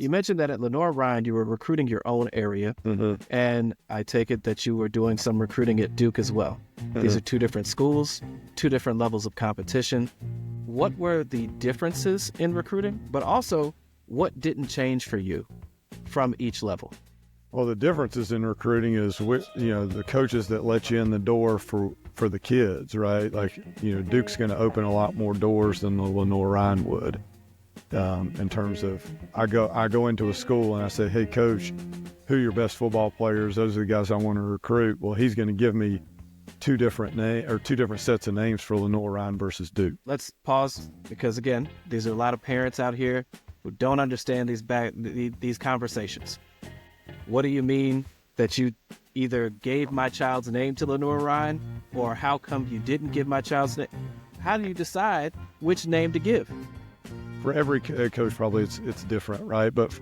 You mentioned that at Lenore-Ryan, you were recruiting your own area, and I take it that you were doing some recruiting at Duke as well. These are two different schools, two different levels of competition. What were the differences in recruiting, but also what didn't change for you from each level? Well, the differences in recruiting is, the coaches that let you in the door for the kids, right? Like, Duke's going to open a lot more doors than the Lenore-Ryan would. In terms of, I go into a school and I say, hey, coach, who are your best football players? Those are the guys I want to recruit. Well, he's going to give me two different sets of names for Lenore-Ryan versus Duke. Let's pause because, again, these are a lot of parents out here who don't understand these conversations. What do you mean that you either gave my child's name to Lenore-Ryan, or how come you didn't give my child's name? How do you decide which name to give? For every coach, probably it's different, right? But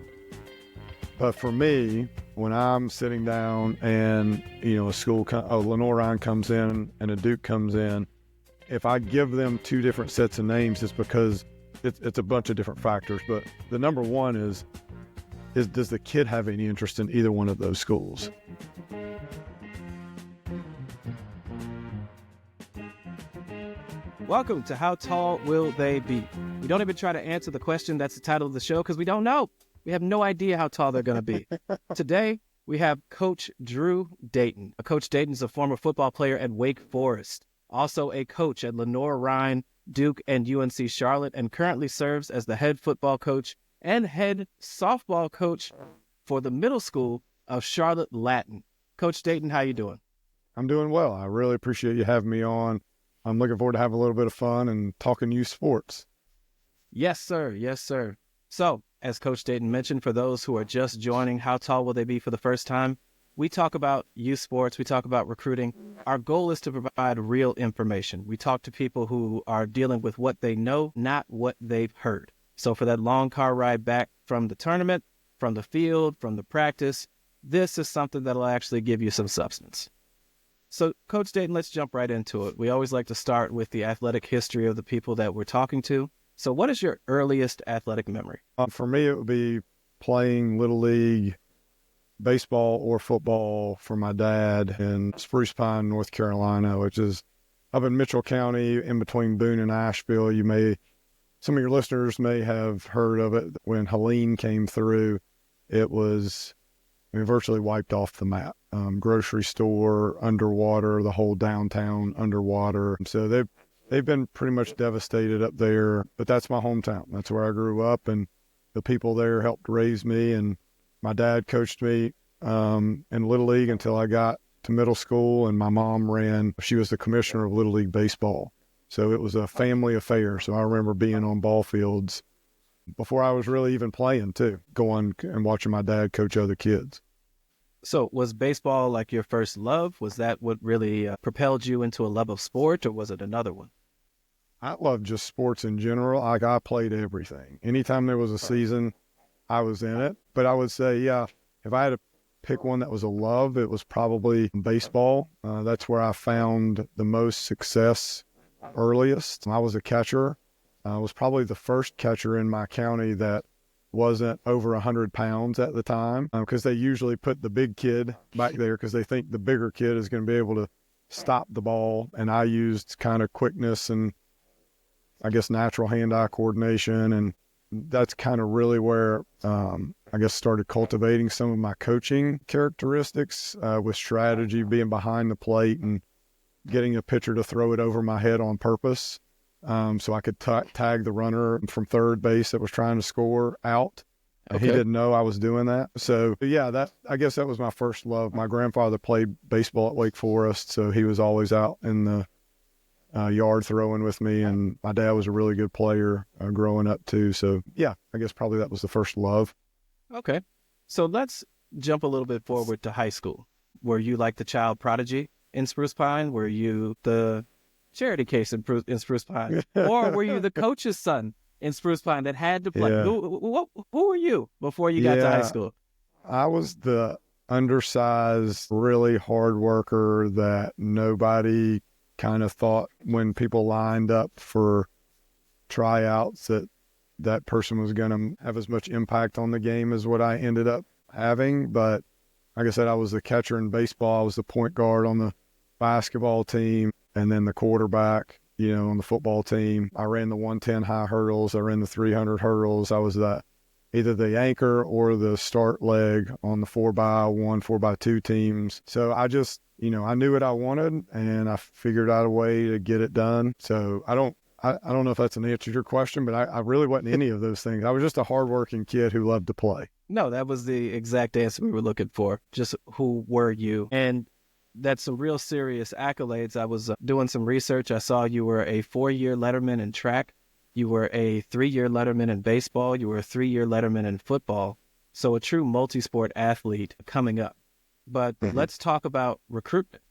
for me, when I'm sitting down and a Lenore-Ryan comes in and a Duke comes in, if I give them two different sets of names, it's because it's a bunch of different factors. But the number one is does the kid have any interest in either one of those schools? Welcome to How Tall Will They Be? We don't even try to answer the question that's the title of the show because we don't know. We have no idea how tall they're going to be. Today, we have Coach Drew Dayton. Coach Dayton is a former football player at Wake Forest, also a coach at Lenore-Ryan, Duke, and UNC Charlotte, and currently serves as the head football coach and head softball coach for the middle school of Charlotte Latin. Coach Dayton, how you doing? I'm doing well. I really appreciate you having me on. I'm looking forward to having a little bit of fun and talking youth sports. Yes, sir. Yes, sir. So, as Coach Dayton mentioned, for those who are just joining, How Tall Will They Be for the first time? We talk about youth sports. We talk about recruiting. Our goal is to provide real information. We talk to people who are dealing with what they know, not what they've heard. So for that long car ride back from the tournament, from the field, from the practice, this is something that'll actually give you some substance. So, Coach Dayton, let's jump right into it. We always like to start with the athletic history of the people that we're talking to. So what is your earliest athletic memory? For me, it would be playing Little League baseball or football for my dad in Spruce Pine, North Carolina, which is up in Mitchell County in between Boone and Asheville. Some of your listeners may have heard of it. When Helene came through, it was virtually wiped off the map. Grocery store underwater, the whole downtown underwater. So they've been pretty much devastated up there, but that's my hometown. That's where I grew up, and the people there helped raise me, and my dad coached me in Little League until I got to middle school, and my mom she was the commissioner of Little League baseball. So it was a family affair. So I remember being on ball fields before I was really even playing too, going and watching my dad coach other kids. So was baseball like your first love? Was that what really propelled you into a love of sport, or was it another one? I love just sports in general. Like, I played everything. Anytime there was a season, I was in it. But I would say, if I had to pick one that was a love, it was probably baseball. That's where I found the most success earliest. I was a catcher. I was probably the first catcher in my county that wasn't over 100 pounds at the time, because they usually put the big kid back there because they think the bigger kid is going to be able to stop the ball. And I used kind of quickness and I guess natural hand-eye coordination. And that's kind of really where started cultivating some of my coaching characteristics, with strategy, being behind the plate and getting a pitcher to throw it over my head on purpose. So I could tag the runner from third base that was trying to score out. Okay. He didn't know I was doing that. So I guess that was my first love. My grandfather played baseball at Wake Forest, so he was always out in the yard throwing with me, and my dad was a really good player growing up too. So I guess probably that was the first love. Okay. So let's jump a little bit forward to high school. Were you like the child prodigy in Spruce Pine? Were you the charity case in Spruce Pine? Or were you the coach's son in Spruce Pine that had to play? Yeah. Who were you before you got to high school? I was the undersized, really hard worker that nobody kind of thought, when people lined up for tryouts, that that person was going to have as much impact on the game as what I ended up having. But like I said, I was the catcher in baseball. I was the point guard on the basketball team, and then the quarterback, on the football team. I ran the 110 high hurdles. I ran the 300 hurdles. I was either the anchor or the start leg on the 4x1, 4x2 teams. So I just, I knew what I wanted, and I figured out a way to get it done. So I don't know if that's an answer to your question, but I really wasn't any of those things. I was just a hardworking kid who loved to play. No, that was the exact answer we were looking for. Just who were you? And that's some real serious accolades. I was doing some research. I saw you were a 4-year letterman in track. You were a 3-year letterman in baseball. You were a 3-year letterman in football. So a true multi-sport athlete coming up. But let's talk about recruitment.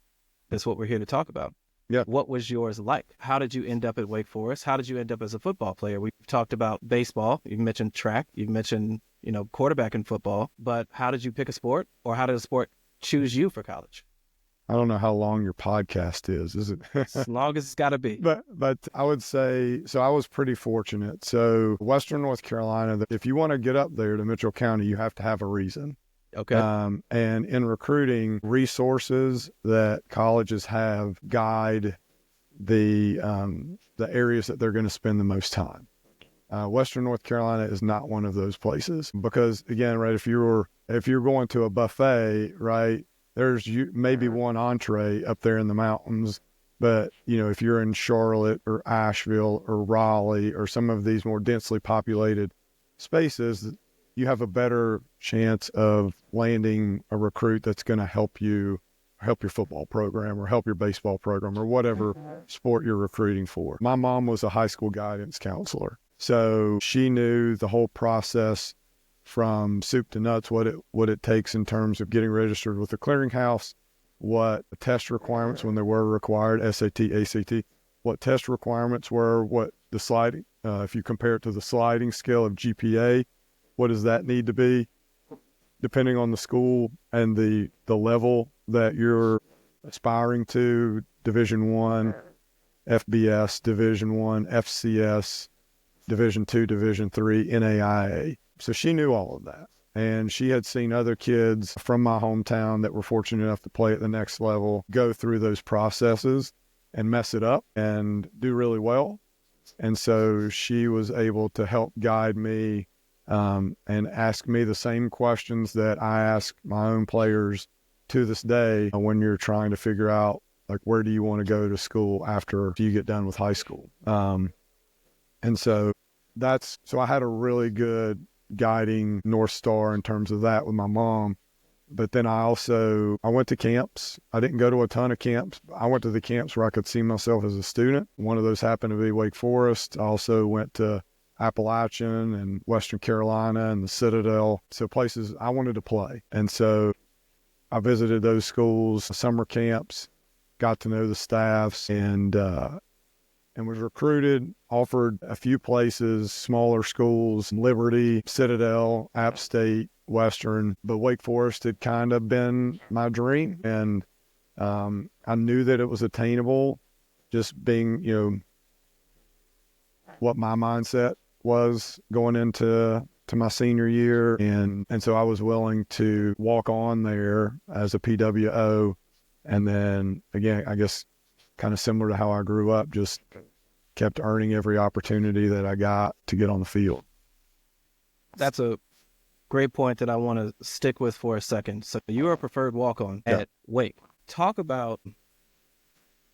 That's what we're here to talk about. Yeah. What was yours like? How did you end up at Wake Forest? How did you end up as a football player? We've talked about baseball. You mentioned track. You mentioned, quarterback in football. But how did you pick a sport, or how did a sport choose you for college? I don't know how long your podcast is. Is it? As long as it's got to be. But I would say, so I was pretty fortunate. So Western North Carolina, if you want to get up there to Mitchell County, you have to have a reason. Okay. And in recruiting, resources that colleges have guide the areas that they're going to spend the most time. Western North Carolina is not one of those places because, again, right, if you're going to a buffet, right, there's maybe one entree up there in the mountains. But, if you're in Charlotte or Asheville or Raleigh or some of these more densely populated spaces, you have a better chance of landing a recruit that's going to help your football program or help your baseball program or whatever sport you're recruiting for. My mom was a high school guidance counselor, so she knew the whole process from soup to nuts, what it takes in terms of getting registered with the clearinghouse, what the test requirements when they were required, SAT, ACT, what test requirements were, what the sliding, if you compare it to the sliding scale of GPA, what does that need to be, depending on the school and the level that you're aspiring to, Division I, FBS, Division I, FCS, Division II, Division III, NAIA. So she knew all of that. And she had seen other kids from my hometown that were fortunate enough to play at the next level go through those processes and mess it up and do really well. And so she was able to help guide me and ask me the same questions that I ask my own players to this day when you're trying to figure out, like, where do you want to go to school after you get done with high school? And so I had a really good guiding North Star in terms of that with my mom. But then I went to camps. I didn't go to a ton of camps. I went to the camps where I could see myself as a student. One of those happened to be Wake Forest. I also went to Appalachian and Western Carolina and the Citadel. So places I wanted to play. And so I visited those schools, summer camps, got to know the staffs, and was recruited, offered a few places, smaller schools, Liberty, Citadel, App State, Western, but Wake Forest had kind of been my dream. And I knew that it was attainable, just being, what my mindset was going into my senior year. And so I was willing to walk on there as a PWO. And then again, I guess kind of similar to how I grew up, just kept earning every opportunity that I got to get on the field. That's a great point that I want to stick with for a second. So you are a preferred walk-on at Wake. Talk about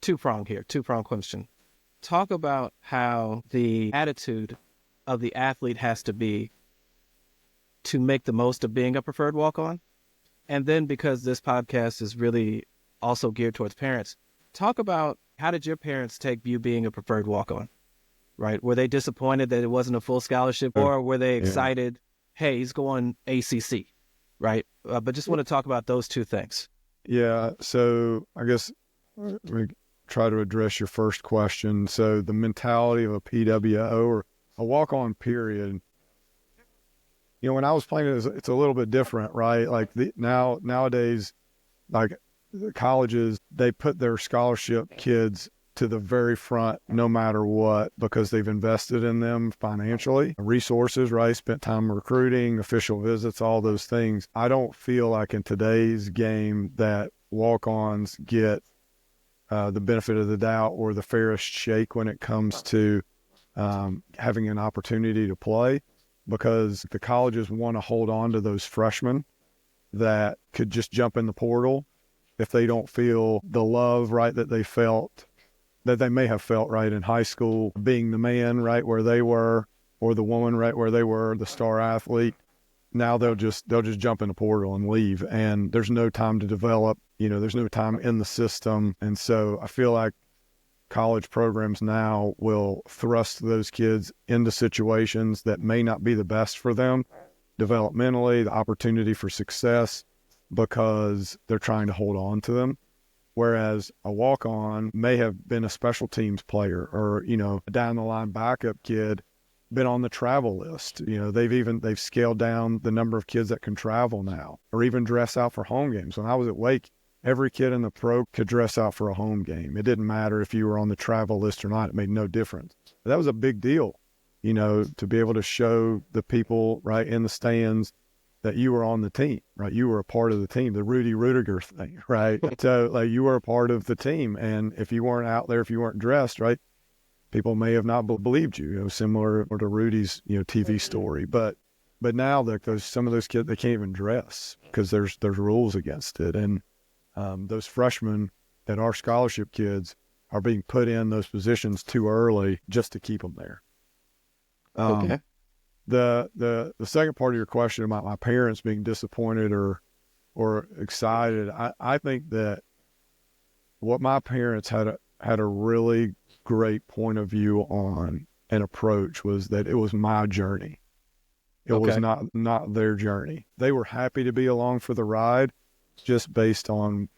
two-prong question. Talk about how the attitude of the athlete has to be to make the most of being a preferred walk-on. And then, because this podcast is really also geared towards parents, talk about, how did your parents take you being a preferred walk-on, right? Were they disappointed that it wasn't a full scholarship, or were they excited, hey, he's going ACC, right? But just want to talk about those two things. Yeah, so I guess let me try to address your first question. So the mentality of a PWO or a walk-on period, when I was playing it's a little bit different, right? Like nowadays, like the colleges, they put their scholarship kids to the very front no matter what, because they've invested in them financially, resources, right? Spent time recruiting, official visits, all those things. I don't feel like in today's game that walk-ons get the benefit of the doubt or the fairest shake when it comes to having an opportunity to play, because the colleges want to hold on to those freshmen that could just jump in the portal if they don't feel the love, right, that they felt, that they may have felt, right, in high school, being the man right where they were, or the woman right where they were, the star athlete. Now they'll just jump in the portal and leave, and there's no time to develop. There's no time in the system. And so I feel like college programs now will thrust those kids into situations that may not be the best for them developmentally, the opportunity for success, because they're trying to hold on to them. Whereas a walk-on may have been a special teams player, or, a down the line backup kid, been on the travel list. They've scaled down the number of kids that can travel now, or even dress out for home games. When I was at Wake, every kid in the pro could dress out for a home game. It didn't matter if you were on the travel list or not. It made no difference. But that was a big deal, to be able to show the people right in the stands that you were on the team, right? You were a part of the team, the Rudy Rudiger thing, right? So you were a part of the team. And if you weren't out there, if you weren't dressed, right, people may have not believed you, similar to Rudy's, TV story. But now some of those kids, they can't even dress because there's rules against it. And those freshmen that are scholarship kids are being put in those positions too early just to keep them there. Okay. The second part of your question about my parents being disappointed or excited, I think that what my parents had a really great point of view on and approach was that it was my journey. It was not their journey. They were happy to be along for the ride just based on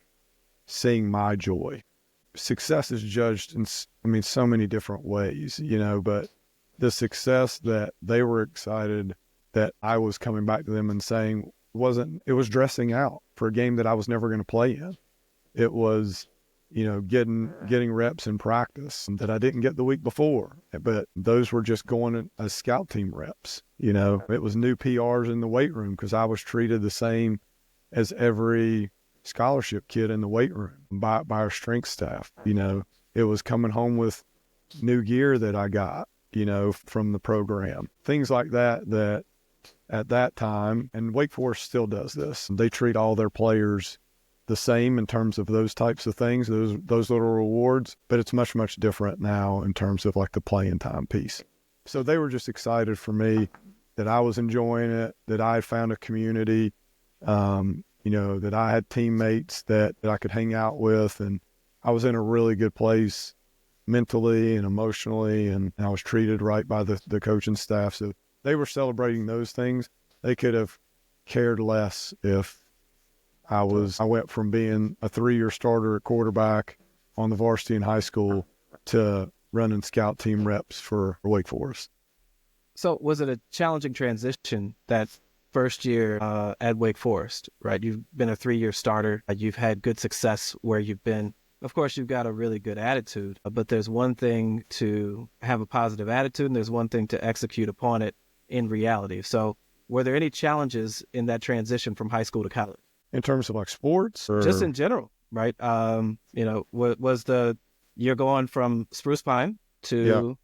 seeing my joy. Success is judged in, so many different ways, but the success that they were excited that I was coming back to them and saying it was dressing out for a game that I was never going to play in. It was, getting reps in practice that I didn't get the week before, but those were just going as scout team reps. It was new PRs in the weight room because I was treated the same as every scholarship kid in the weight room by our strength staff. It was coming home with new gear that I got, from the program. Things like that at that time, and Wake Forest still does this. They treat all their players the same in terms of those types of things, those little rewards, but it's much, much different now in terms of like the playing time piece. So they were just excited for me that I was enjoying it, that I had found a community, that I had teammates that I could hang out with, and I was in a really good place mentally and emotionally, and I was treated right by the coaching staff. So they were celebrating those things. They could have cared less if I went from being a 3-year starter at quarterback on the varsity in high school to running scout team reps for Wake Forest. So was it a challenging transition that first year at Wake Forest, right? You've been a 3-year starter. You've had good success where you've been. Of course, you've got a really good attitude, but there's one thing to have a positive attitude and there's one thing to execute upon it in reality. So were there any challenges in that transition from high school to college? In terms of like sports? Or... Just in general, right? You're going from Spruce Pine to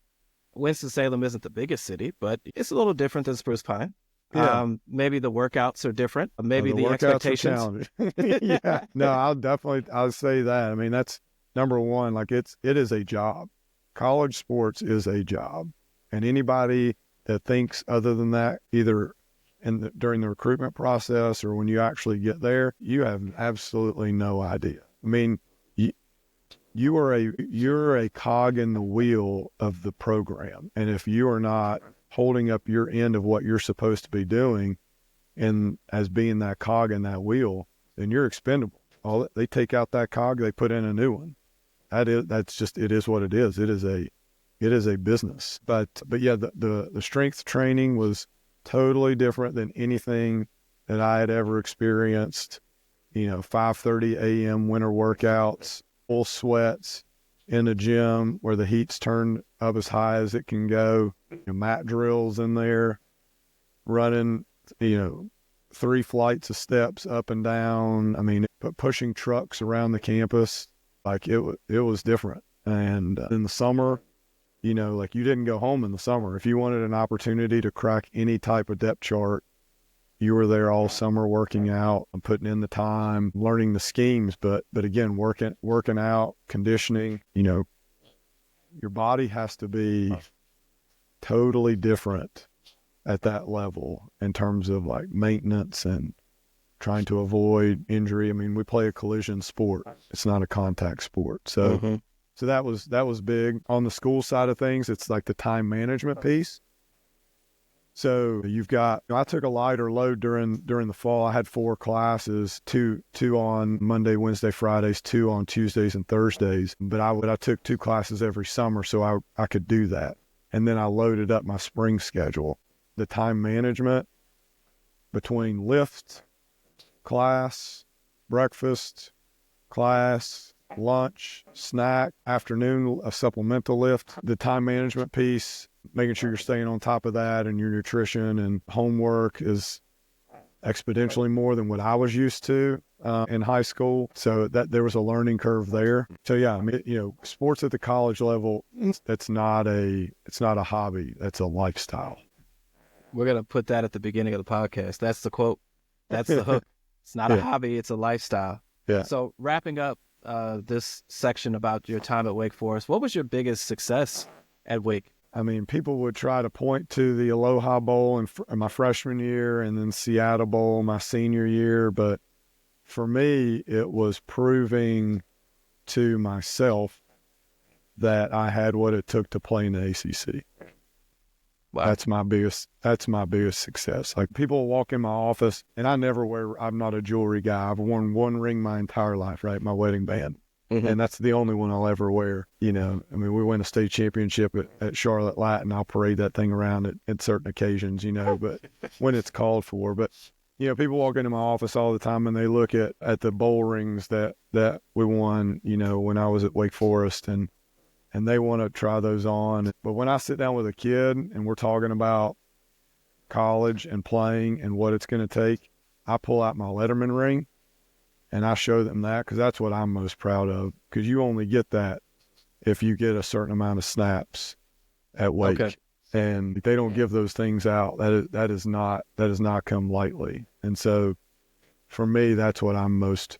Winston-Salem isn't the biggest city, but it's a little different than Spruce Pine. Yeah. Maybe the workouts are different. Maybe the expectations. Yeah. No, I'll say that. That's number one. Like it is a job. College sports is a job. And anybody that thinks other than that, either during the recruitment process or when you actually get there, you have absolutely no idea. You're a cog in the wheel of the program. And if you are not holding up your end of what you're supposed to be doing and as being that cog in that wheel, then you're expendable. They take out that cog, they put in a new one. It is what it is. It is a business. But yeah, the strength training was totally different than anything that I had ever experienced. 5:30 a.m. winter workouts, full sweats, in a gym where the heat's turned up as high as it can go, mat drills in there, running, 3 flights of steps up and down. I mean, pushing trucks around the campus, like it was different. And in the summer, like you didn't go home in the summer. If you wanted an opportunity to crack any type of depth chart, you were there all summer working out and putting in the time, learning the schemes. But again, working out, conditioning, your body has to be totally different at that level in terms of like maintenance and trying to avoid injury. I mean, we play a collision sport. It's not a contact sport. So, so that was big. On the school side of things, it's like the time management piece. So you've got, I took a lighter load during the fall. I had 4 classes, two on Monday, Wednesday, Fridays, 2 on Tuesdays and Thursdays. But I took 2 classes every summer, so I could do that. And then I loaded up my spring schedule. The time management between lift, class, breakfast, class, lunch, snack, afternoon, a supplemental lift, the time management piece, making sure you're staying on top of that, and your nutrition and homework is exponentially more than what I was used to in high school. So that there was a learning curve there. So yeah, I mean, sports at the college level, it's not a hobby. That's a lifestyle. We're going to put that at the beginning of the podcast. That's the quote. That's the hook. It's not a hobby. It's a lifestyle. Yeah. So wrapping up this section about your time at Wake Forest, what was your biggest success at Wake? I mean, people would try to point to the Aloha Bowl in my freshman year and then Seattle Bowl my senior year. But for me, it was proving to myself that I had what it took to play in the ACC. Wow. That's my biggest success. Like, people walk in my office, and I'm not a jewelry guy. I've worn one ring my entire life, right? My wedding band. Mm-hmm. And that's the only one I'll ever wear. I mean, we win a state championship at Charlotte Latin. I'll parade that thing around at certain occasions, but when it's called for. But, people walk into my office all the time and they look at the bowl rings that we won, when I was at Wake Forest, and they want to try those on. But when I sit down with a kid and we're talking about college and playing and what it's going to take, I pull out my Letterman ring and I show them that, because that's what I'm most proud of, because you only get that if you get a certain amount of snaps at Wake. Okay. And they don't give those things out. That does not come lightly. And so for me, that's what I'm most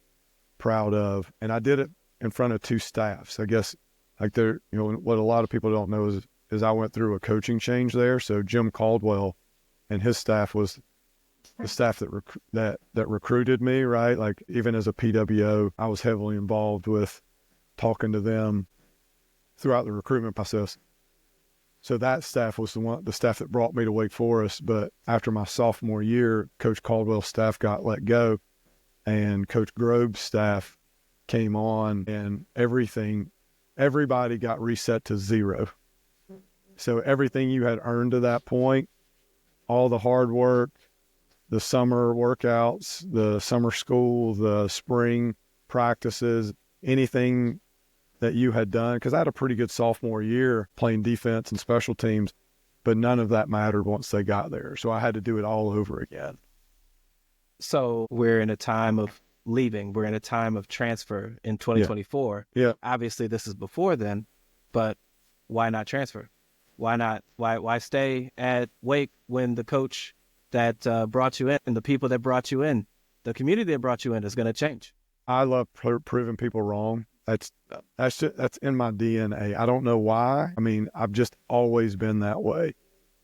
proud of. And I did it in front of 2 staffs. I guess, like, what a lot of people don't know is I went through a coaching change there. So Jim Caldwell and his staff was the staff that recruited me, right? Like, even as a PWO, I was heavily involved with talking to them throughout the recruitment process. So that staff was the staff that brought me to Wake Forest. But after my sophomore year, Coach Caldwell's staff got let go, and Coach Grobe's staff came on, and everybody got reset to 0. So everything you had earned to that point, all the hard work, the summer workouts, the summer school, the spring practices, anything that you had done, because I had a pretty good sophomore year playing defense and special teams, but none of that mattered once they got there. So I had to do it all over again. So we're in a time of leaving. We're in a time of transfer in 2024. Yeah. Obviously, this is before then, but why not transfer? Why not? Why stay at Wake when the coach that brought you in, and the people that brought you in, the community that brought you in, is going to change? I love proving people wrong. That's in my DNA. I don't know why. I mean, I've just always been that way.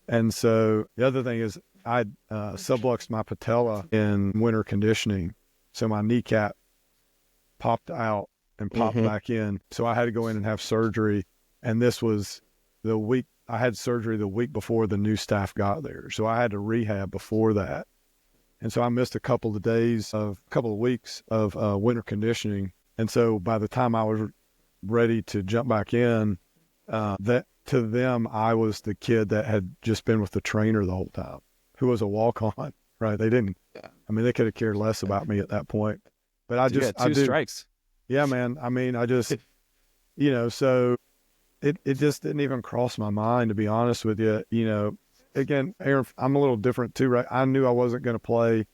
And so the other thing is, I subluxed my patella in winter conditioning. So my kneecap popped out and popped back in. So I had to go in and have surgery. And this was I had surgery the week before the new staff got there. So I had to rehab before that. And so I missed a couple of weeks of winter conditioning. And so by the time I was ready to jump back in, that to them, I was the kid that had just been with the trainer the whole time, who was a walk-on, right? They didn't, I mean, they could have cared less about me at that point. But I got 2 strikes. Yeah, man. I mean, So it just didn't even cross my mind, to be honest with you. Again, Aaron, I'm a little different too, right? I knew I wasn't going to play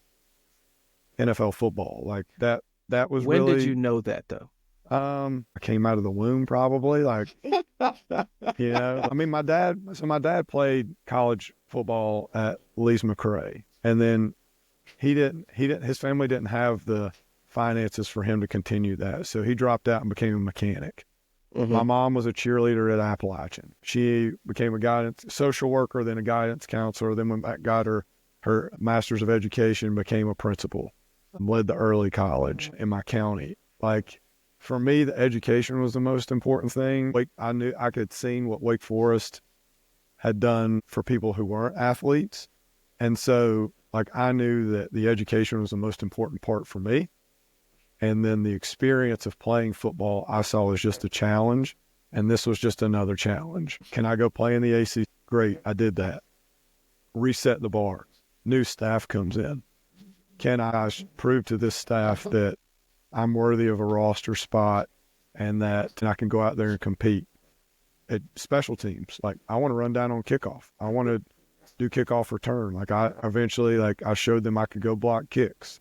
NFL football like that. That was When did really, you know that though? I came out of the womb probably like, I mean, my dad played college football at Lee's McRae, and then his family didn't have the finances for him to continue that. So he dropped out and became a mechanic. My Mm-hmm. mom was a cheerleader at Appalachian. She became a guidance social worker, then a guidance counselor. Then when I got her master's of education, became a principal, led the early college in my county. Like for me, the education was the most important thing. I knew I could see what Wake Forest had done for people who weren't athletes. And so like I knew that the education was the most important part for me. And then the experience of playing football I saw as just a challenge. And this was just another challenge. Can I go play in the ACC? Great. I did that. Reset the bar. New staff comes in. Can I prove to this staff that I'm worthy of a roster spot and that I can go out there and compete at special teams? Like I want to run down on kickoff. I want to do kickoff return. Like I showed them I could go block kicks.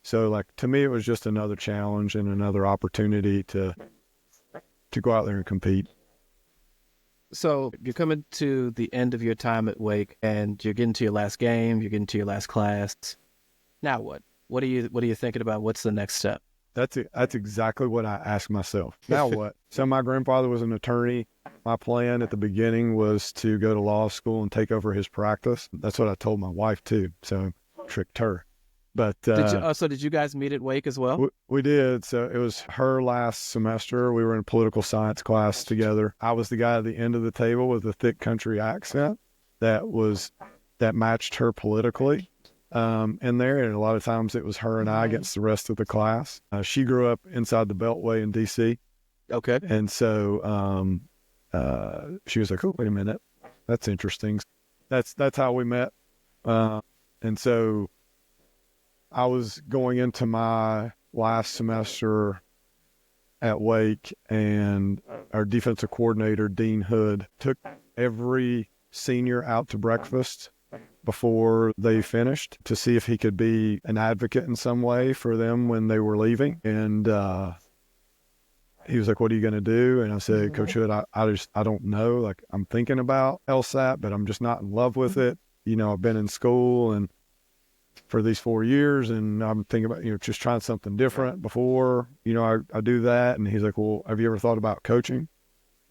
So like to me, it was just another challenge and another opportunity to go out there and compete. So you're coming to the end of your time at Wake, and you're getting to your last game. You're getting to your last class. Now what? What are you thinking about? What's the next step? That's exactly what I asked myself. Now what? So my grandfather was an attorney. My plan at the beginning was to go to law school and take over his practice. That's what I told my wife too. So tricked her. But did you guys meet at Wake as well? we did. So it was her last semester. We were in political science class together. I was the guy at the end of the table with the thick country accent that matched her politically in there. And a lot of times it was her and I against the rest of the class. She grew up inside the Beltway in D.C. Okay. And so she was like, "Oh, wait a minute, that's interesting." That's how we met. And so I was going into my last semester at Wake, and our defensive coordinator, Dean Hood, took every senior out to breakfast before they finished to see if he could be an advocate in some way for them when they were leaving. And he was like, "What are you going to do?" And I said, "Coach Hood, I don't know. Like, I'm thinking about LSAT, but I'm just not in love with it. I've been in school and for these 4 years, and I'm thinking about, just trying something different before, I do that." And he's like, "Well, have you ever thought about coaching?"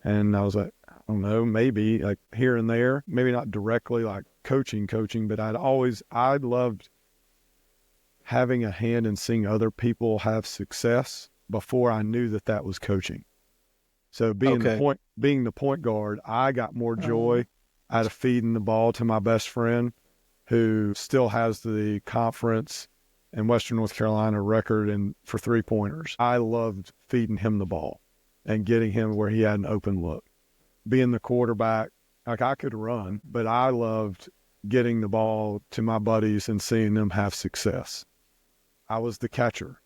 And I was like, "I don't know, maybe like here and there, maybe not directly like coaching, but I loved having a hand in seeing other people have success before I knew that was coaching. So being the point guard, I got more joy out of feeding the ball to my best friend who still has the conference and Western North Carolina record for 3-pointers. I loved feeding him the ball and getting him where he had an open look. Being the quarterback, like I could run, but I loved getting the ball to my buddies and seeing them have success. I was the catcher,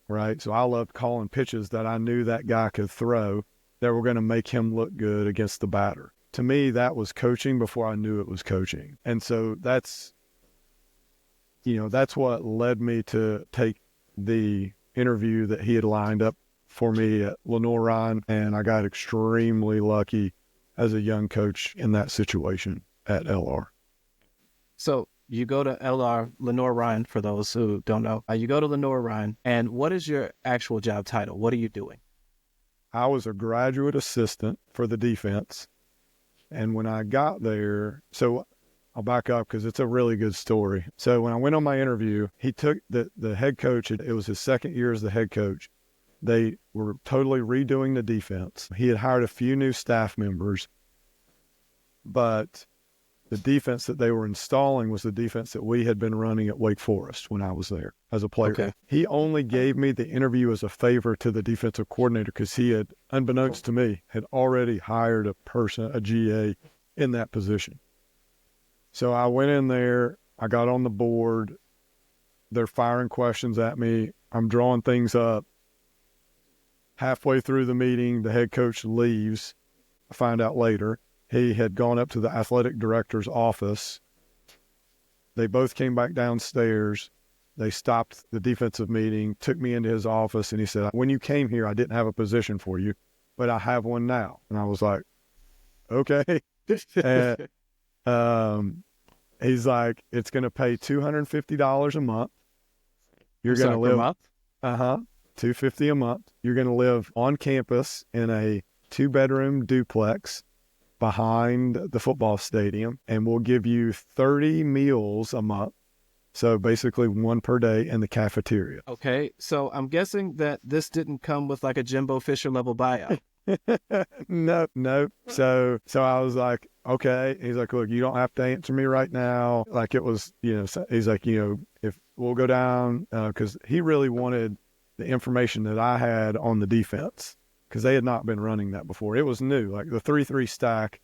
right? So I loved calling pitches that I knew that guy could throw that were going to make him look good against the batter. To me, that was coaching before I knew it was coaching. And so that's what led me to take the interview that he had lined up for me at Lenoir-Rhyne. And I got extremely lucky as a young coach in that situation at LR. So you go to Lenoir-Rhyne, for those who don't know. You go to Lenoir-Rhyne, and what is your actual job title? What are you doing? I was a graduate assistant for the defense. And when I got there, so I'll back up because it's a really good story. So when I went on my interview, he took the head coach. It was his second year as the head coach. They were totally redoing the defense. He had hired a few new staff members, but the defense that they were installing was the defense that we had been running at Wake Forest when I was there as a player. Okay. He only gave me the interview as a favor to the defensive coordinator because he had, unbeknownst to me, had already hired a GA in that position. So I went in there, I got on the board, they're firing questions at me, I'm drawing things up. Halfway through the meeting, the head coach leaves. I find out later he had gone up to the athletic director's office. They both came back downstairs. They stopped the defensive meeting, took me into his office, and he said, when you came here, I didn't have a position for you, but I have one now. And I was like, okay. And, he's like, it's going to pay $250 a month. You're going to live per month? $250 a month. You're going to live on campus in a 2-bedroom duplex behind the football stadium, and we'll give you 30 meals a month. So basically 1 per day in the cafeteria. Okay, so I'm guessing that this didn't come with like a Jimbo Fisher level buyout. No. So I was like, okay. He's like, look, you don't have to answer me right now. Like it was, he's like, if we'll go down, because he really wanted the information that I had on the defense, because they had not been running that before. It was new, like the 3-3 stack,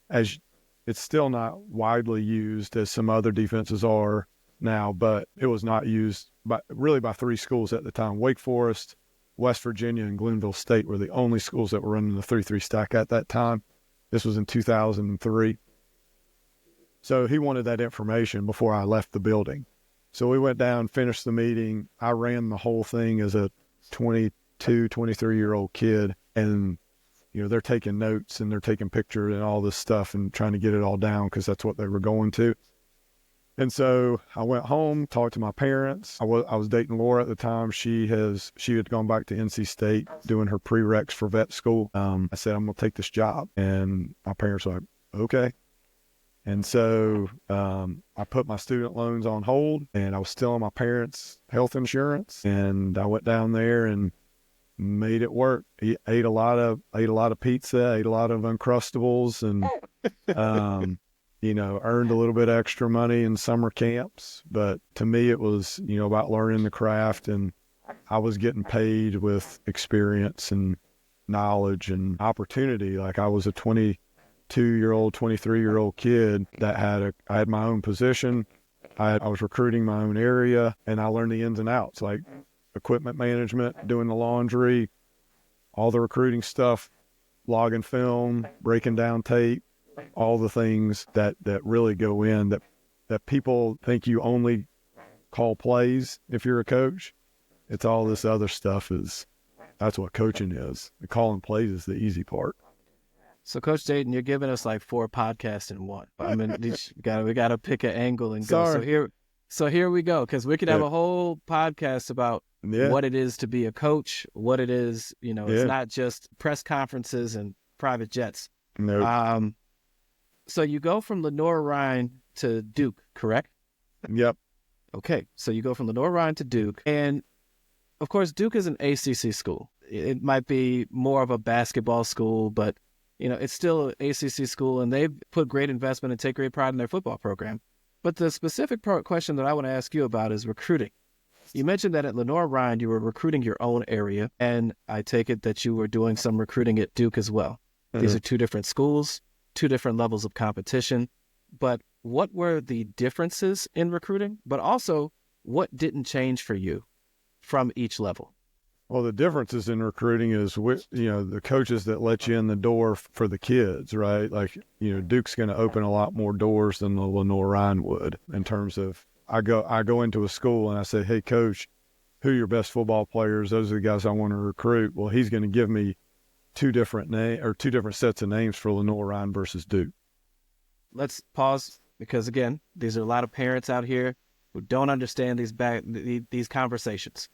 as it's still not widely used as some other defenses are now, but it was not used by 3 schools at the time. Wake Forest, West Virginia, and Glenville State were the only schools that were running the 3-3 stack at that time. This was in 2003. So he wanted that information before I left the building. So we went down, finished the meeting. I ran the whole thing as a 22, 23-year-old kid, and they're taking notes and they're taking pictures and all this stuff and trying to get it all down because that's what they were going to. And so I went home, talked to my parents. I was dating Laura at the time. She had gone back to NC State doing her prereqs for vet school. I said, I'm going to take this job. And my parents were like, okay. And so I put my student loans on hold, and I was still on my parents' health insurance. And I went down there and made it work. Ate a lot of pizza, ate a lot of Uncrustables, and earned a little bit extra money in summer camps. But to me, it was, about learning the craft, and I was getting paid with experience and knowledge and opportunity. Like I was a 22-year-old, 23-year-old kid that I had my own position. I was recruiting my own area, and I learned the ins and outs, like equipment management, doing the laundry, all the recruiting stuff, logging film, breaking down tape, all the things that really go in that people think you only call plays if you're a coach. It's all this other stuff. That's what coaching is. The calling plays is the easy part. So Coach Dayton, you're giving us like 4 podcasts in one. I mean, we got to pick an angle and go. Sorry. So here we go. Cause we could have a whole podcast about what it is to be a coach, what it is, it's not just press conferences and private jets. No. So you go from Lenoir-Rhyne to Duke, correct? Yep. Okay. So you go from Lenoir-Rhyne to Duke. And, of course, Duke is an ACC school. It might be more of a basketball school, but, it's still an ACC school, and they've put great investment and take great pride in their football program. But the specific question that I want to ask you about is recruiting. You mentioned that at Lenoir-Rhyne, you were recruiting your own area, and I take it that you were doing some recruiting at Duke as well. Mm-hmm. These are 2 different schools, 2 different levels of competition. But what were the differences in recruiting? But also, what didn't change for you from each level? Well, the differences in recruiting is, the coaches that let you in the door for the kids, right? Like, Duke's going to open a lot more doors than the Lenoir-Rhyne would in terms of, I go into a school and I say, hey, coach, who are your best football players? Those are the guys I want to recruit. Well, he's going to give me 2 different sets of names for Lenoir-Rhyne versus Duke. Let's pause because, again, these are a lot of parents out here who don't understand these conversations,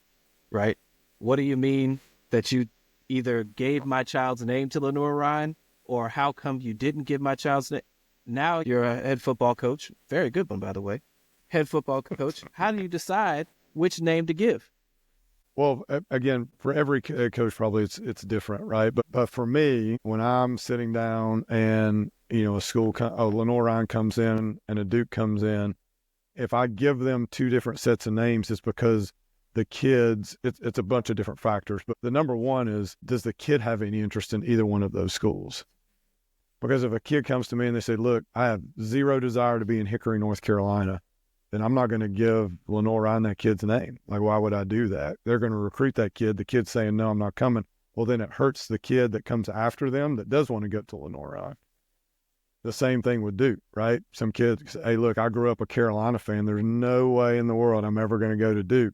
right? What do you mean that you either gave my child's name to Lenoir-Rhyne, or how come you didn't give my child's name? Now you're a head football coach. Very good one, by the way. Head football coach. How do you decide which name to give? Well, again, for every coach, probably it's different, right? But for me, when I'm sitting down and, a school, Lenoir-Rhyne comes in and a Duke comes in, if I give them 2 different sets of names, it's because the kids, it's a bunch of different factors. But the number one is, does the kid have any interest in either one of those schools? Because if a kid comes to me and they say, look, I have 0 desire to be in Hickory, North Carolina, then I'm not going to give Lenore Ryan that kid's name. Like, why would I do that? They're going to recruit that kid. The kid's saying, no, I'm not coming. Well, then it hurts the kid that comes after them that does want to get to Lenore Ryan. The same thing with Duke, right? Some kids say, hey, look, I grew up a Carolina fan. There's no way in the world I'm ever going to go to Duke.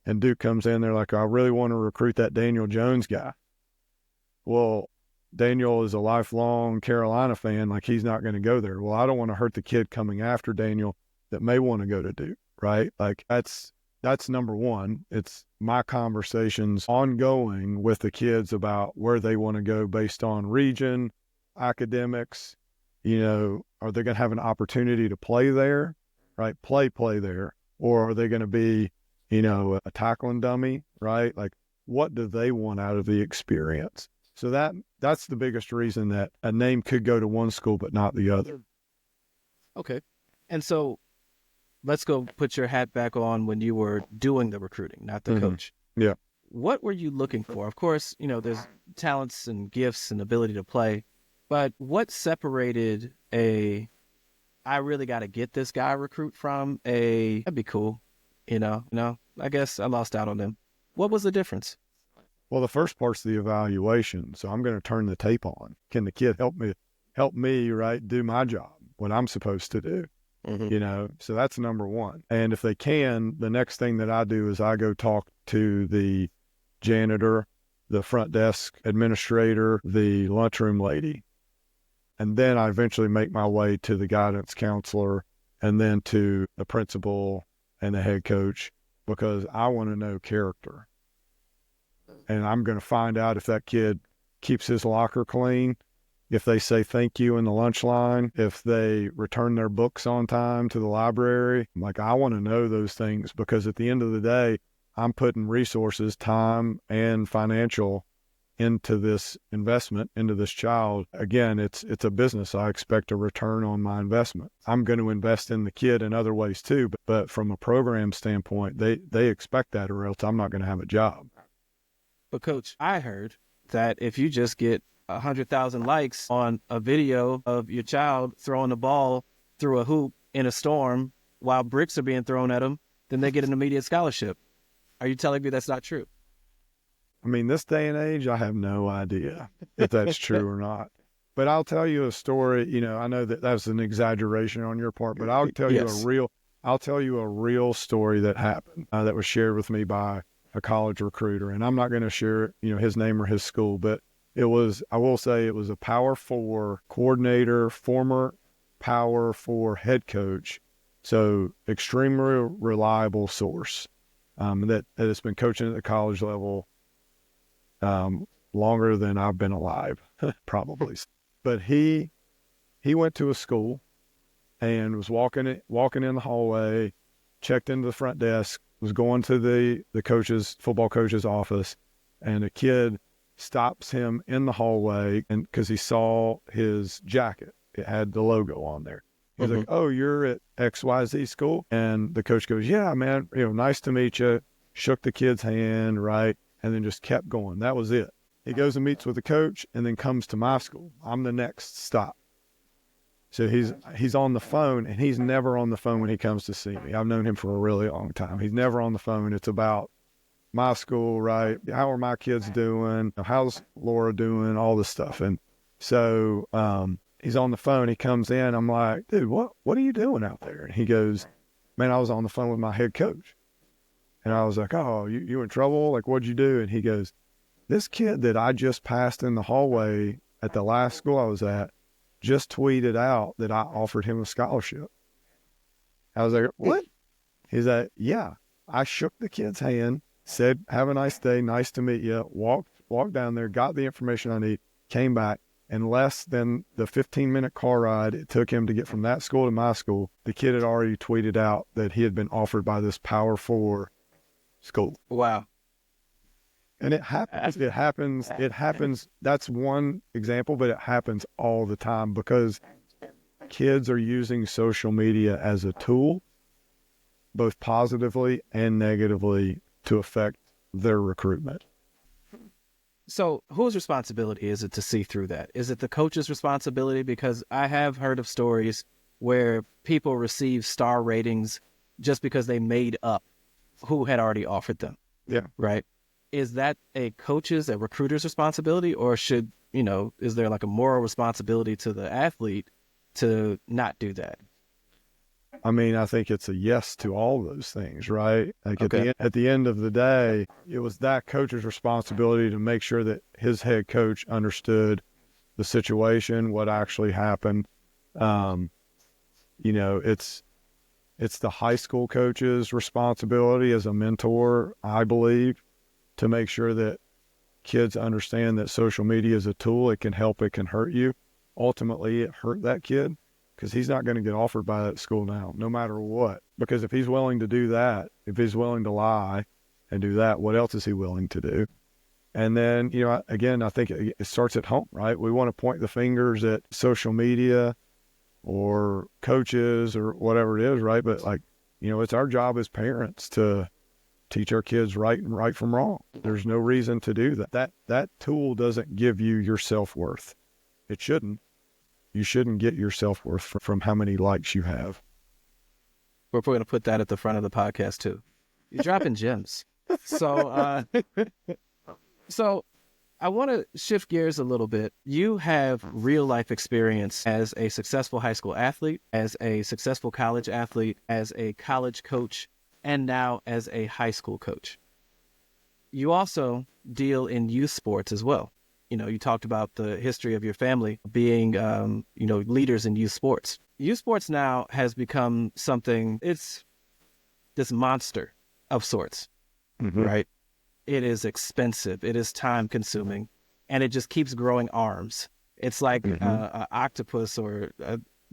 And Duke comes in, they're like, I really want to recruit that Daniel Jones guy. Well, Daniel is a lifelong Carolina fan. Like, he's not going to go there. Well, I don't want to hurt the kid coming after Daniel that may want to go to Duke, right? Like, that's number one. It's my conversations ongoing with the kids about where they want to go based on region, academics. Are they going to have an opportunity to play there, right? Play there. Or are they going to be, a tackling dummy, right? Like, what do they want out of the experience? So that's the biggest reason that a name could go to one school but not the other. Okay. And so let's go put your hat back on when you were doing the recruiting, not the coach. Yeah. What were you looking for? Of course, there's talents and gifts and ability to play, but what separated I really got to get this guy recruit from that'd be cool. I guess I lost out on them. What was the difference? Well, the first part's the evaluation. So I'm going to turn the tape on. Can the kid help me, right, do my job, what I'm supposed to do? So that's number one. And if they can, the next thing that I do is I go talk to the janitor, the front desk administrator, the lunchroom lady. And then I eventually make my way to the guidance counselor and then to the principal and the head coach, because I want to know character. And I'm going to find out if that kid keeps his locker clean, if they say thank you in the lunch line, if they return their books on time to the library. Like, I want to know those things, because at the end of the day, I'm putting resources, time, and financial into this investment, into this child. Again, it's a business. I expect a return on my investment. I'm going to invest in the kid in other ways too, but from a program standpoint, they expect that, or else I'm not going to have a job. But Coach, I heard that if you just get 100,000 likes on a video of your child throwing the ball through a hoop in a storm while bricks are being thrown at them, then they get an immediate scholarship. Are you telling me that's not true? I mean, this day and age, I have no idea if that's true or not. But I'll tell you a story. I know that that's an exaggeration on your part, but I'll tell you a real story that happened that was shared with me by a college recruiter. And I'm not going to share, his name or his school, but I will say it was a Power 4 coordinator, former Power 4 head coach. So extremely reliable source that has been coaching at the college level longer than I've been alive, probably. But he went to a school and was walking in the hallway, checked into the front desk, was going to the football coach's office, and a kid stops him in the hallway, and because he saw his jacket, it had the logo on there. He's like, "Oh, you're at XYZ school?" And the coach goes, "Yeah, man, nice to meet you." Shook the kid's hand, right? And then just kept going. That was it. He goes and meets with the coach and then comes to my school. I'm the next stop. So he's on the phone, and he's never on the phone when he comes to see me. I've known him for a really long time. He's never on the phone. It's about my school, right? How are my kids doing? How's Laura doing? All this stuff. And so he's on the phone. He comes in. I'm like, "Dude, what are you doing out there?" And he goes, "Man, I was on the phone with my head coach." And I was like, "Oh, you in trouble? Like, what'd you do?" And he goes, "This kid that I just passed in the hallway at the last school I was at just tweeted out that I offered him a scholarship." I was like, "What?" He's like, "Yeah, I shook the kid's hand, said, 'Have a nice day, nice to meet you,' walked down there, got the information I need, came back, and less than the 15-minute car ride it took him to get from that school to my school, the kid had already tweeted out that he had been offered by this Power 4 school." Wow. And it happens. That's one example, but it happens all the time because kids are using social media as a tool, both positively and negatively, to affect their recruitment. So whose responsibility is it to see through that? Is it the coach's responsibility? Because I have heard of stories where people receive star ratings just because they made up who had already offered them. Yeah. Right. Is that a coach's, a recruiter's responsibility, or should, is there like a moral responsibility to the athlete to not do that? I mean, I think it's a yes to all those things, right? Like Okay. at the end of the day, it was that coach's responsibility to make sure that his head coach understood the situation, what actually happened. It's the high school coach's responsibility as a mentor, I believe, to make sure that kids understand that social media is a tool. It can help, it can hurt you. Ultimately, it hurt that kid because he's not going to get offered by that school now, no matter what. Because if he's willing to do that, if he's willing to lie and do that, what else is he willing to do? And then, again, I think it starts at home, right? We want to point the fingers at social media or coaches or whatever it is, right? But it's our job as parents to teach our kids right from wrong. There's no reason to do that. That tool doesn't give you your self-worth. It shouldn't. You shouldn't get your self-worth from how many likes you have. We're going to put that at the front of the podcast too. You're dropping gems. So, so I want to shift gears a little bit. You have real life experience as a successful high school athlete, as a successful college athlete, as a college coach, and now as a high school coach. You also deal in youth sports as well. You talked about the history of your family being, leaders in youth sports. Youth sports now has become something, it's this monster of sorts, right? It is expensive. It is time consuming, and it just keeps growing arms. It's like an octopus or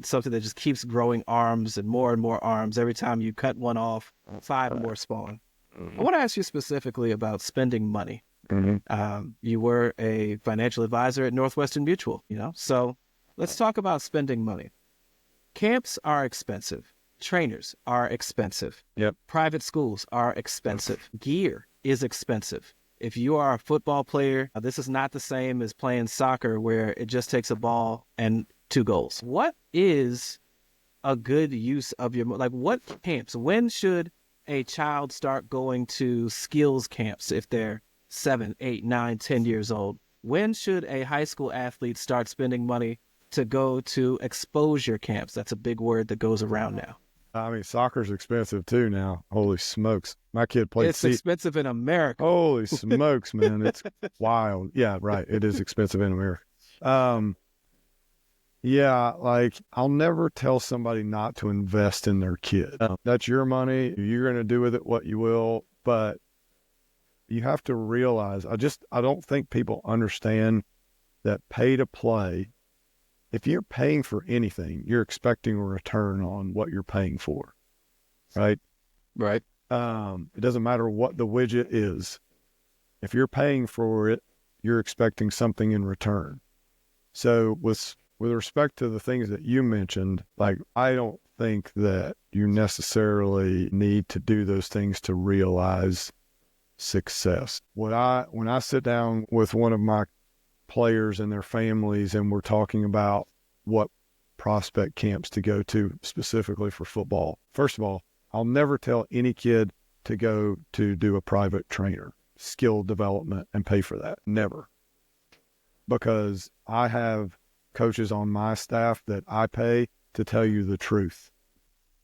something that just keeps growing arms and more arms. Every time you cut one off, 5 more spawn. I want to ask you specifically about spending money. You were a financial advisor at Northwestern Mutual, so let's talk about spending money. Camps are expensive. Trainers are expensive. Yep. Private schools are expensive. Gear is expensive. If you are a football player, this is not the same as playing soccer where it just takes a ball and 2 goals. What is a good use of your, what camps? When should a child start going to skills camps if they're 7, 8, 9, 10 years old? When should a high school athlete start spending money to go to exposure camps? That's a big word that goes around now. I mean, soccer's expensive too now. Holy smokes. My kid played It's expensive in America. Holy smokes, man. It's wild. Yeah, right. It is expensive in America. I'll never tell somebody not to invest in their kid. That's your money. You're going to do with it what you will, but you have to realize, I don't think people understand that pay to play. If you're paying for anything, you're expecting a return on what you're paying for, right? Right. It doesn't matter what the widget is. If you're paying for it, you're expecting something in return. So with respect to the things that you mentioned, I don't think that you necessarily need to do those things to realize success. When I sit down with one of my players and their families and we're talking about what prospect camps to go to specifically for football, first of all, I'll never tell any kid to go to do a private trainer, skill development, and pay for that. Never. Because I have coaches on my staff that I pay to tell you the truth,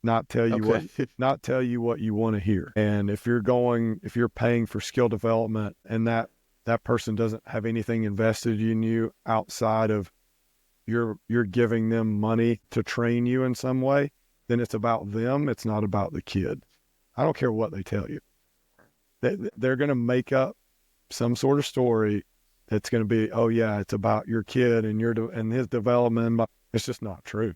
not tell you what you want to hear. And if you're paying for skill development and that person doesn't have anything invested in you outside of you're giving them money to train you in some way, then it's about them. It's not about the kid. I don't care what they tell you. They're going to make up some sort of story that's going to be, oh yeah, it's about your kid and his development. It's just not true.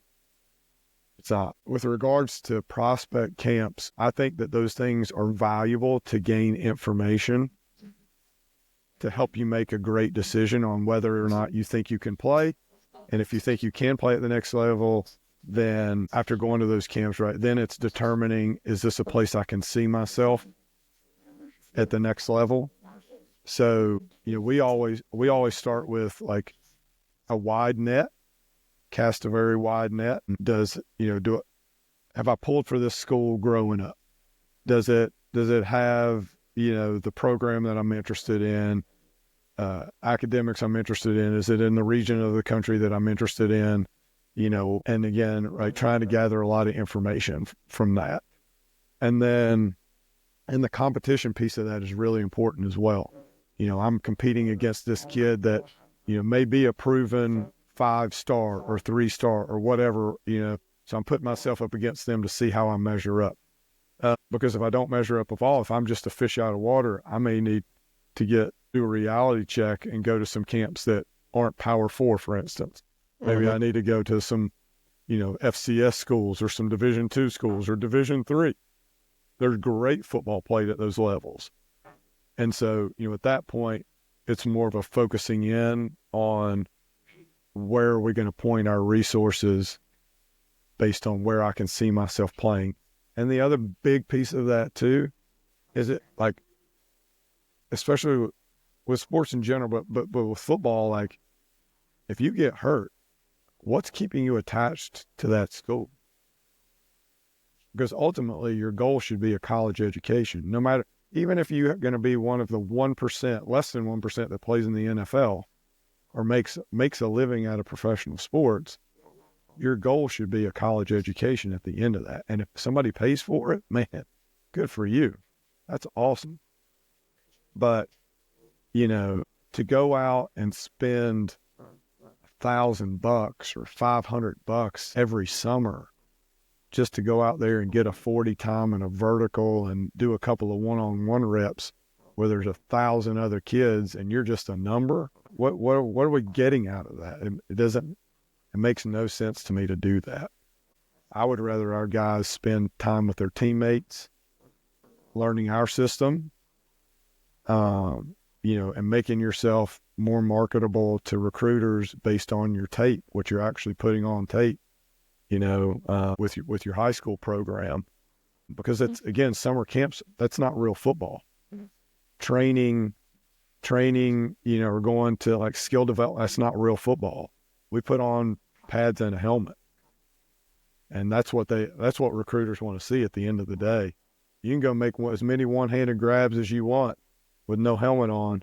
It's not. With regards to prospect camps, I think that those things are valuable to gain information to help you make a great decision on whether or not you think you can play. And if you think you can play at the next level, then after going to those camps, right, then it's determining, is this a place I can see myself at the next level? So, we always start with a wide net, cast a very wide net. have I pulled for this school growing up? Does it have, the program that I'm interested in, academics I'm interested in? Is it in the region of the country that I'm interested in? And again, right, trying to gather a lot of information from that. And then, and the competition piece of that is really important as well. I'm competing against this kid that, may be a proven 5-star or 3-star or whatever, so I'm putting myself up against them to see how I measure up. Because if I don't measure up at all, if I'm just a fish out of water, I may need to do a reality check and go to some camps that aren't Power 4, for instance. Maybe I need to go to some, FCS schools or some Division II schools or Division III. There's great football played at those levels. And so, at that point, it's more of a focusing in on where are we going to point our resources based on where I can see myself playing. And the other big piece of that too is it, like, especially with sports in general, but with football, like, if you get hurt, what's keeping you attached to that school? Because ultimately your goal should be a college education. No matter, even if you're going to be one of the 1%, less than 1% that plays in the NFL or makes a living out of professional sports, your goal should be a college education at the end of that. And if somebody pays for it, man, good for you. That's awesome. But, to go out and spend $1,000 or $500 every summer just to go out there and get a 40 time and a vertical and do a couple of one-on-one reps where there's 1,000 other kids and you're just a number. What are we getting out of that? It makes no sense to me to do that. I would rather our guys spend time with their teammates, learning our system, and making yourself more marketable to recruiters based on your tape, what you're actually putting on tape, with your high school program. Because it's, again, summer camps, that's not real football. Training, or going to like skill development, that's not real football. We put on pads and a helmet. And that's what recruiters want to see at the end of the day. You can go make as many one-handed grabs as you want with no helmet on,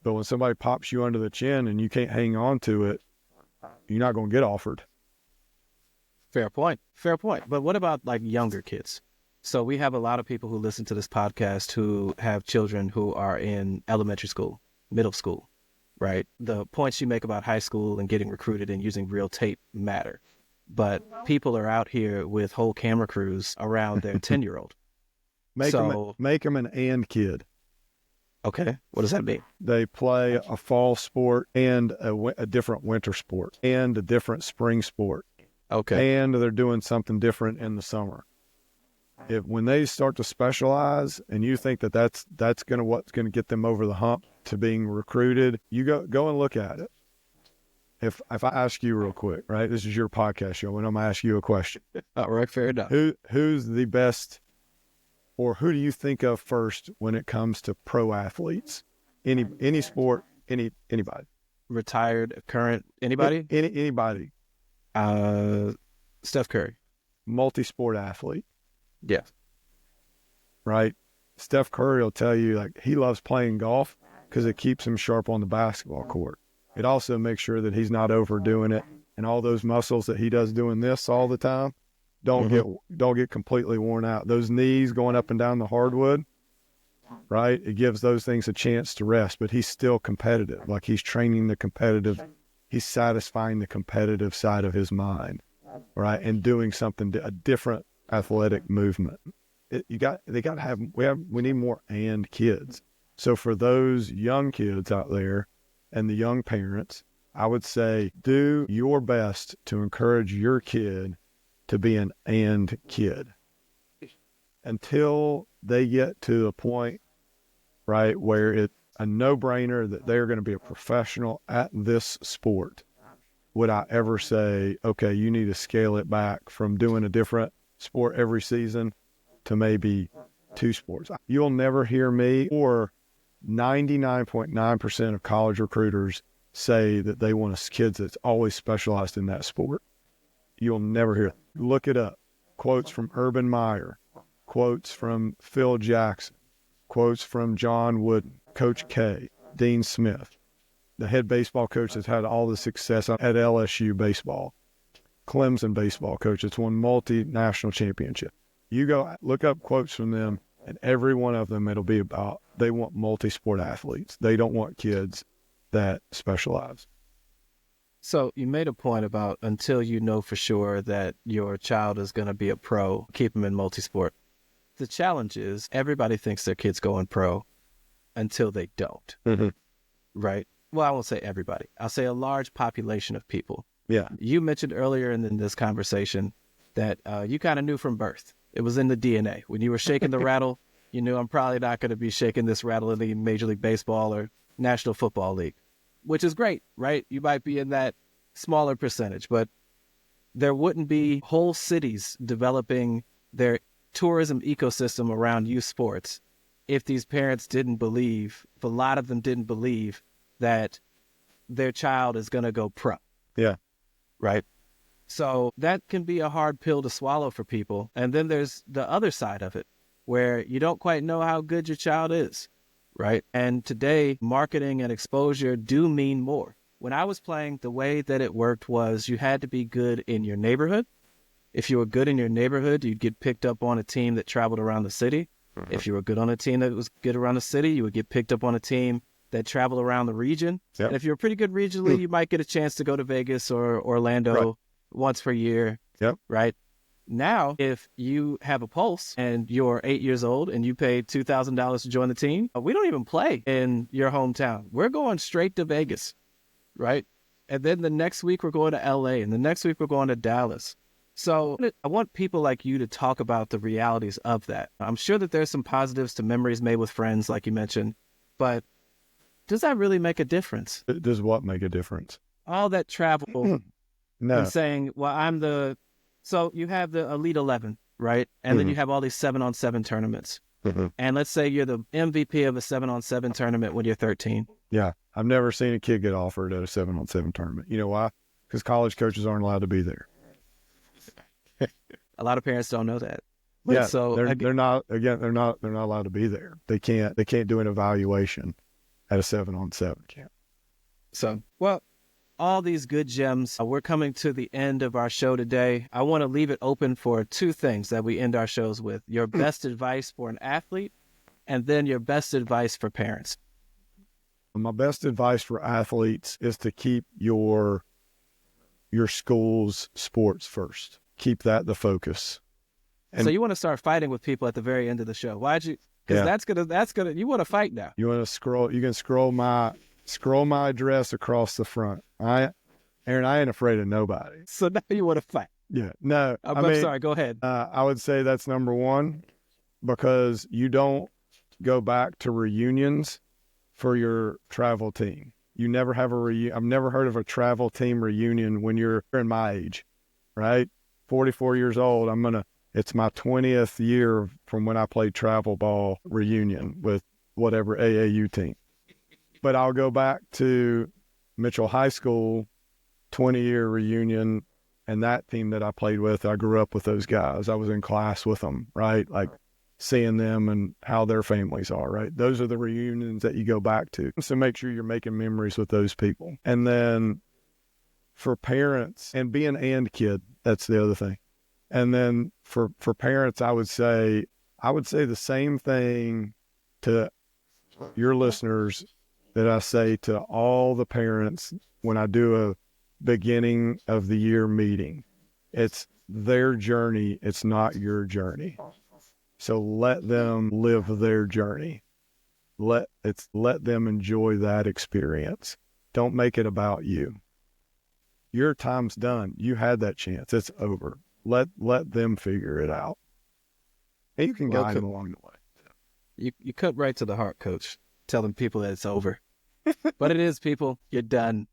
but when somebody pops you under the chin and you can't hang on to it, you're not going to get offered. Fair point. But what about like younger kids? So we have a lot of people who listen to this podcast who have children who are in elementary school, middle school, right? The points you make about high school and getting recruited and using real tape matter. But people are out here with whole camera crews around their 10-year-old. Make them an and kid. Okay. What does that mean? They play a fall sport and a different winter sport and a different spring sport. Okay. And they're doing something different in the summer. When they start to specialize and you think that's what's going to get them over the hump to being recruited, you go and look at it. If I ask you real quick, right? This is your podcast show, and I'm going to ask you a question. All right, fair enough. Who's the best, or who do you think of first when it comes to pro athletes? Any sport, anybody. Retired, current, anybody? Anybody. Steph Curry. Multi-sport athlete. Yeah. Right? Steph Curry will tell you, like, he loves playing golf because it keeps him sharp on the basketball court. It also makes sure that he's not overdoing it, and all those muscles that he does doing this all the time don't get completely worn out. Those knees going up and down the hardwood, right? It gives those things a chance to rest, but he's still competitive. Like, he's training he's satisfying the competitive side of his mind, right? And doing a different athletic movement. We need more and kids. So for those young kids out there and the young parents, I would say do your best to encourage your kid to be an and kid until they get to a point, right, where it's a no-brainer that they're going to be a professional at this sport. Would I ever say, okay, you need to scale it back from doing a different sport every season to maybe 2 sports? You'll never hear me or 99.9% of college recruiters say that they want kids that's always specialized in that sport. You'll never hear it. Look it up. quotes from Urban Meyer, quotes from Phil Jackson, quotes from John Wooden, Coach K, Dean Smith, the head baseball coach that's had all the success at LSU baseball, Clemson baseball coach that's won multinational championship. You go look up quotes from them, and every one of them, it'll be about they want multi-sport athletes. They don't want kids that specialize. So you made a point about until you know for sure that your child is going to be a pro, keep them in multisport. The challenge is everybody thinks their kid's going pro until they don't, right? Well, I won't say everybody. I'll say a large population of people. Yeah. You mentioned earlier in this conversation that you kind of knew from birth. It was in the DNA. When you were shaking the rattle, you knew I'm probably not going to be shaking this rattle in the Major League Baseball or National Football League, which is great, right? You might be in that smaller percentage, but there wouldn't be whole cities developing their tourism ecosystem around youth sports if these parents didn't believe, if a lot of them didn't believe that their child is going to go pro. Yeah. Right? So that can be a hard pill to swallow for people. And then there's the other side of it where you don't quite know how good your child is, right? And today, marketing and exposure do mean more. When I was playing, the way that it worked was you had to be good in your neighborhood. If you were good in your neighborhood, you'd get picked up on a team that traveled around the city. If you were good on a team that was good around the city, you would get picked up on a team that traveled around the region. Yep. And if you're pretty good regionally, you might get a chance to go to Vegas or Orlando once per year. Yep. Right? Now, if you have a pulse and you're 8 years old and you paid $2,000 to join the team, we don't even play in your hometown. We're going straight to Vegas, right? And then the next week we're going to LA, and the next week we're going to Dallas. So I want people like you to talk about the realities of that. I'm sure that there's some positives to memories made with friends, like you mentioned, but does that really make a difference? Does what make a difference? All that travel No. and saying, well, so you have the Elite 11, right? And then you have all these 7-on-7 tournaments. And let's say you're the MVP of a 7-on-7 tournament when you're 13. Yeah. I've never seen a kid get offered at a 7-on-7 tournament. You know why? Because college coaches aren't allowed to be there. A lot of parents don't know that. Yeah. So they're not allowed to be there. They can't do an evaluation at a 7-on-7 camp. So, well, all these good gems. We're coming to the end of our show today. I want to leave it open for two things that we end our shows with. Your best advice for an athlete, and then your best advice for parents. My best advice for athletes is to keep your school's sports first. Keep that the focus. So you want to start fighting with people at the very end of the show. Why'd you? Because that's gonna. You want to fight now. You want to scroll. You can scroll my address across the front. Aaron, I ain't afraid of nobody. So now you want to fight. Yeah. No. I'm sorry. Go ahead. I would say that's number one, because you don't go back to reunions for your travel team. You never have a reunion. I've never heard of a travel team reunion when you're in my age, right? 44 years old. It's my 20th year from when I played travel ball reunion with whatever AAU team. But I'll go back to Mitchell High School 20-year reunion, and that team that I played with, I grew up with those guys. I was in class with them, right? Like seeing them and how their families are, right? Those are the reunions that you go back to. So make sure you're making memories with those people. And then for parents, and being and kid, that's the other thing. And then for parents, I would say the same thing to your listeners that I say to all the parents when I do a beginning of the year meeting. It's their journey. It's not your journey. So let them live their journey. Let them enjoy that experience. Don't make it about you. Your time's done. You had that chance. It's over. Let them figure it out. And you can guide them along the way. You cut right to the heart, Coach, telling people that it's over. But it is, people. You're done.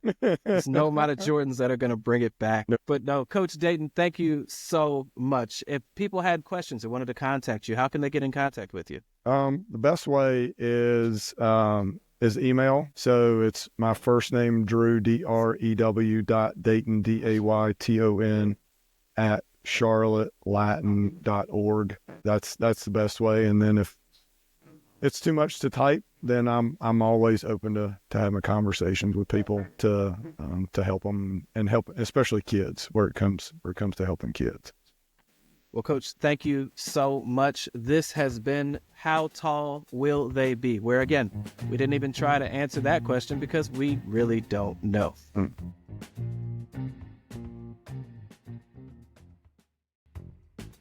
There's no amount of Jordans that are going to bring it back. No. But no, Coach Dayton, thank you so much. If people had questions or wanted to contact you, how can they get in contact with you? The best way is email. So it's my first name, Drew, DREW, Dayton, DAYTON, charlottelatin.org. That's the best way. And then if it's too much to type, then I'm always open to having conversations with people to help them and help, especially kids, where it comes to helping kids. Well, Coach, thank you so much. This has been How Tall Will They Be? Where, again, we didn't even try to answer that question because we really don't know.